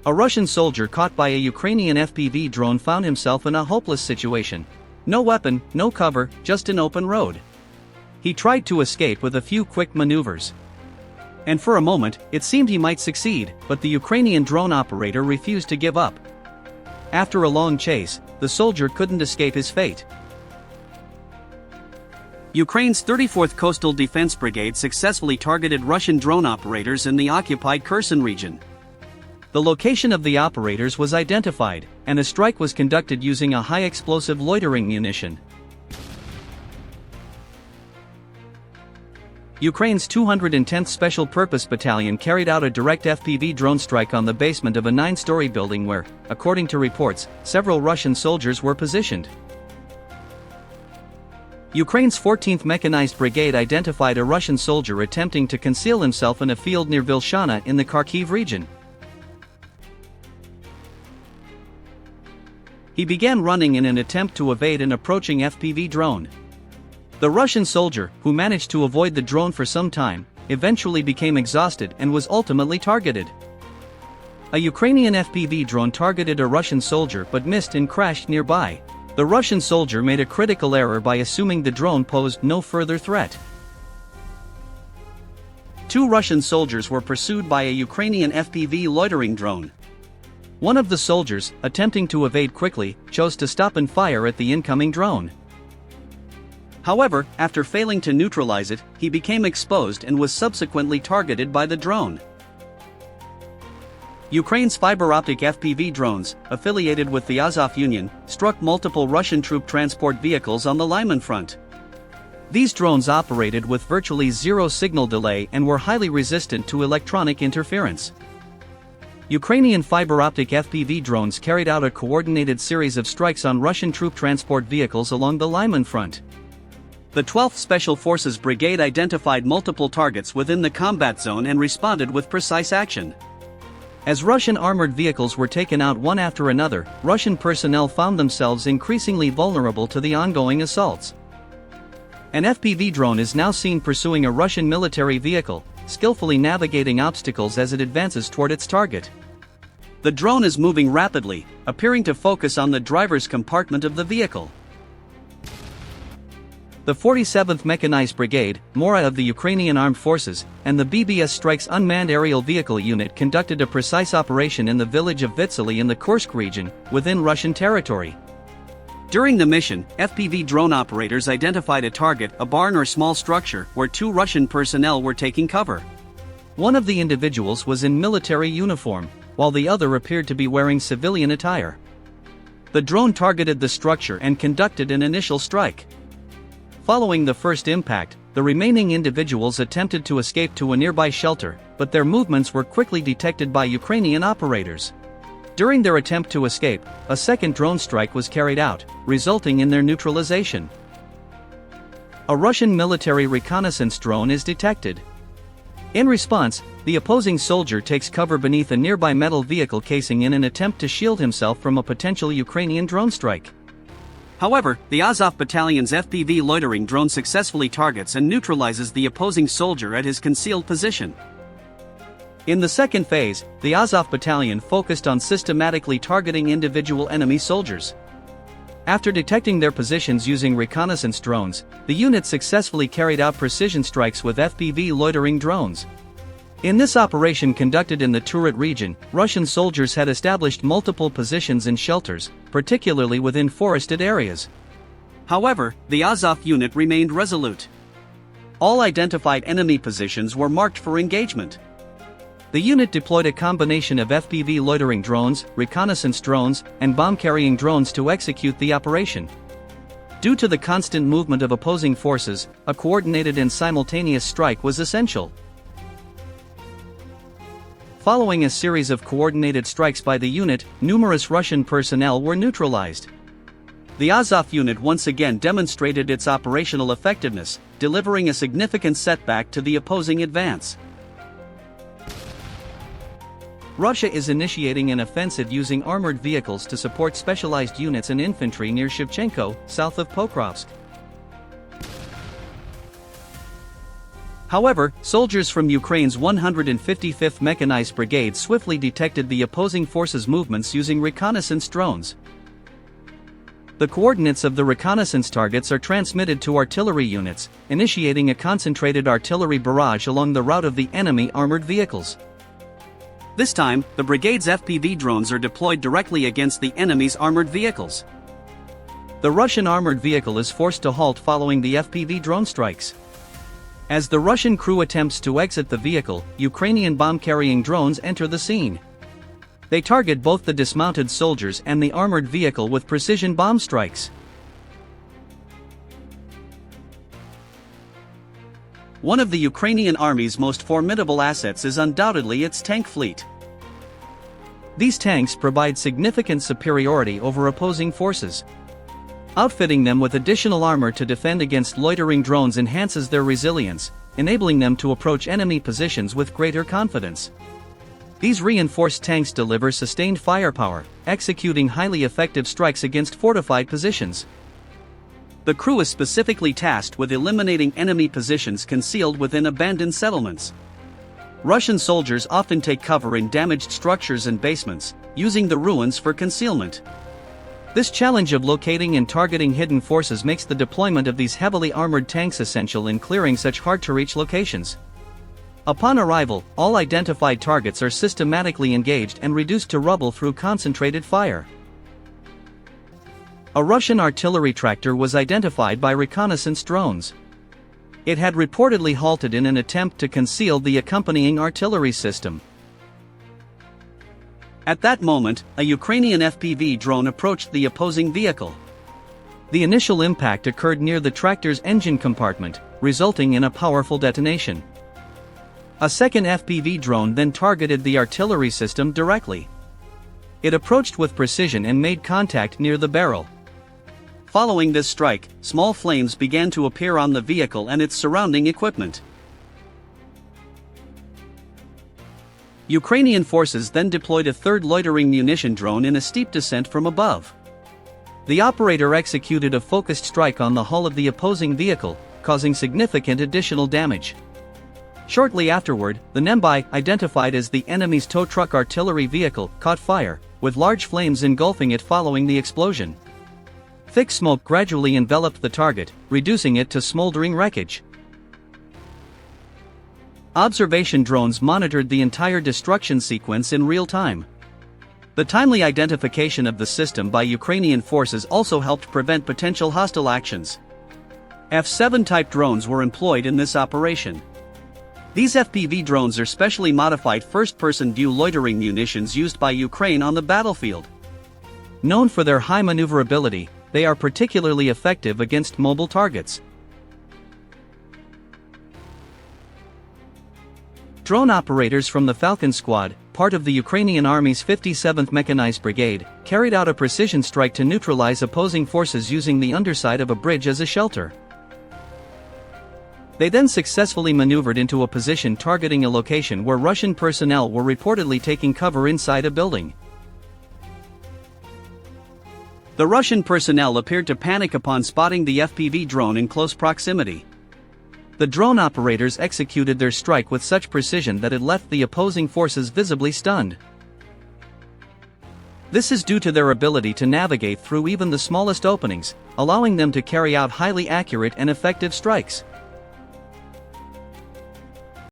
A Russian soldier caught by a Ukrainian FPV drone found himself in a hopeless situation. No weapon, no cover, just an open road. He tried to escape with a few quick maneuvers. And for a moment, it seemed he might succeed, but the Ukrainian drone operator refused to give up. After a long chase, the soldier couldn't escape his fate. Ukraine's 34th Coastal Defense Brigade successfully targeted Russian drone operators in the occupied Kherson region. The location of the operators was identified, and a strike was conducted using a high-explosive loitering munition. Ukraine's 210th Special Purpose Battalion carried out a direct FPV drone strike on the basement of a 9-story building where, according to reports, several Russian soldiers were positioned. Ukraine's 14th Mechanized Brigade identified a Russian soldier attempting to conceal himself in a field near Vilshana in the Kharkiv region. He began running in an attempt to evade an approaching FPV drone. The Russian soldier, who managed to avoid the drone for some time, eventually became exhausted and was ultimately targeted. A Ukrainian FPV drone targeted a Russian soldier but missed and crashed nearby. The Russian soldier made a critical error by assuming the drone posed no further threat. 2 Russian soldiers were pursued by a Ukrainian FPV loitering drone. One of the soldiers, attempting to evade quickly, chose to stop and fire at the incoming drone. However, after failing to neutralize it, he became exposed and was subsequently targeted by the drone. Ukraine's fiber-optic FPV drones, affiliated with the Azov Union, struck multiple Russian troop transport vehicles on the Lyman front. These drones operated with virtually zero signal delay and were highly resistant to electronic interference. Ukrainian fiber-optic FPV drones carried out a coordinated series of strikes on Russian troop transport vehicles along the Lyman front. The 12th Special Forces Brigade identified multiple targets within the combat zone and responded with precise action. As Russian armored vehicles were taken out one after another, Russian personnel found themselves increasingly vulnerable to the ongoing assaults. An FPV drone is now seen pursuing a Russian military vehicle, skillfully navigating obstacles as it advances toward its target. The drone is moving rapidly, appearing to focus on the driver's compartment of the vehicle. The 47th Mechanized Brigade, MORA of the Ukrainian Armed Forces, and the BBS Strike's Unmanned Aerial Vehicle Unit conducted a precise operation in the village of Vitsely in the Kursk region, within Russian territory. During the mission, FPV drone operators identified a target, a barn or small structure, where 2 Russian personnel were taking cover. One of the individuals was in military uniform, while the other appeared to be wearing civilian attire. The drone targeted the structure and conducted an initial strike. Following the first impact, the remaining individuals attempted to escape to a nearby shelter, but their movements were quickly detected by Ukrainian operators. During their attempt to escape, a second drone strike was carried out, resulting in their neutralization. A Russian military reconnaissance drone is detected. In response, the opposing soldier takes cover beneath a nearby metal vehicle casing in an attempt to shield himself from a potential Ukrainian drone strike. However, the Azov Battalion's FPV loitering drone successfully targets and neutralizes the opposing soldier at his concealed position. In the second phase, the Azov Battalion focused on systematically targeting individual enemy soldiers. After detecting their positions using reconnaissance drones, the unit successfully carried out precision strikes with FPV loitering drones. In this operation conducted in the Turat region, Russian soldiers had established multiple positions and shelters, particularly within forested areas. However, the Azov unit remained resolute. All identified enemy positions were marked for engagement. The unit deployed a combination of FPV loitering drones, reconnaissance drones, and bomb-carrying drones to execute the operation. Due to the constant movement of opposing forces, a coordinated and simultaneous strike was essential. Following a series of coordinated strikes by the unit, numerous Russian personnel were neutralized. The Azov unit once again demonstrated its operational effectiveness, delivering a significant setback to the opposing advance. Russia is initiating an offensive using armored vehicles to support specialized units and infantry near Shevchenko, south of Pokrovsk. However, soldiers from Ukraine's 155th Mechanized Brigade swiftly detected the opposing forces' movements using reconnaissance drones. The coordinates of the reconnaissance targets are transmitted to artillery units, initiating a concentrated artillery barrage along the route of the enemy armored vehicles. This time, the brigade's FPV drones are deployed directly against the enemy's armored vehicles. The Russian armored vehicle is forced to halt following the FPV drone strikes. As the Russian crew attempts to exit the vehicle, Ukrainian bomb-carrying drones enter the scene. They target both the dismounted soldiers and the armored vehicle with precision bomb strikes. One of the Ukrainian army's most formidable assets is undoubtedly its tank fleet. These tanks provide significant superiority over opposing forces. Outfitting them with additional armor to defend against loitering drones enhances their resilience, enabling them to approach enemy positions with greater confidence. These reinforced tanks deliver sustained firepower, executing highly effective strikes against fortified positions. The crew is specifically tasked with eliminating enemy positions concealed within abandoned settlements. Russian soldiers often take cover in damaged structures and basements, using the ruins for concealment. This challenge of locating and targeting hidden forces makes the deployment of these heavily armored tanks essential in clearing such hard-to-reach locations. Upon arrival, all identified targets are systematically engaged and reduced to rubble through concentrated fire. A Russian artillery tractor was identified by reconnaissance drones. It had reportedly halted in an attempt to conceal the accompanying artillery system. At that moment, a Ukrainian FPV drone approached the opposing vehicle. The initial impact occurred near the tractor's engine compartment, resulting in a powerful detonation. A second FPV drone then targeted the artillery system directly. It approached with precision and made contact near the barrel. Following this strike, small flames began to appear on the vehicle and its surrounding equipment. Ukrainian forces then deployed a third loitering munition drone in a steep descent from above. The operator executed a focused strike on the hull of the opposing vehicle, causing significant additional damage. Shortly afterward, the Nembai, identified as the enemy's tow truck artillery vehicle, caught fire, with large flames engulfing it following the explosion. Thick smoke gradually enveloped the target, reducing it to smoldering wreckage. Observation drones monitored the entire destruction sequence in real time. The timely identification of the system by Ukrainian forces also helped prevent potential hostile actions. F-7 type drones were employed in this operation. These FPV drones are specially modified first-person view loitering munitions used by Ukraine on the battlefield. Known for their high maneuverability, they are particularly effective against mobile targets. Drone operators from the Falcon Squad, part of the Ukrainian Army's 57th Mechanized Brigade, carried out a precision strike to neutralize opposing forces using the underside of a bridge as a shelter. They then successfully maneuvered into a position targeting a location where Russian personnel were reportedly taking cover inside a building. The Russian personnel appeared to panic upon spotting the FPV drone in close proximity. The drone operators executed their strike with such precision that it left the opposing forces visibly stunned. This is due to their ability to navigate through even the smallest openings, allowing them to carry out highly accurate and effective strikes.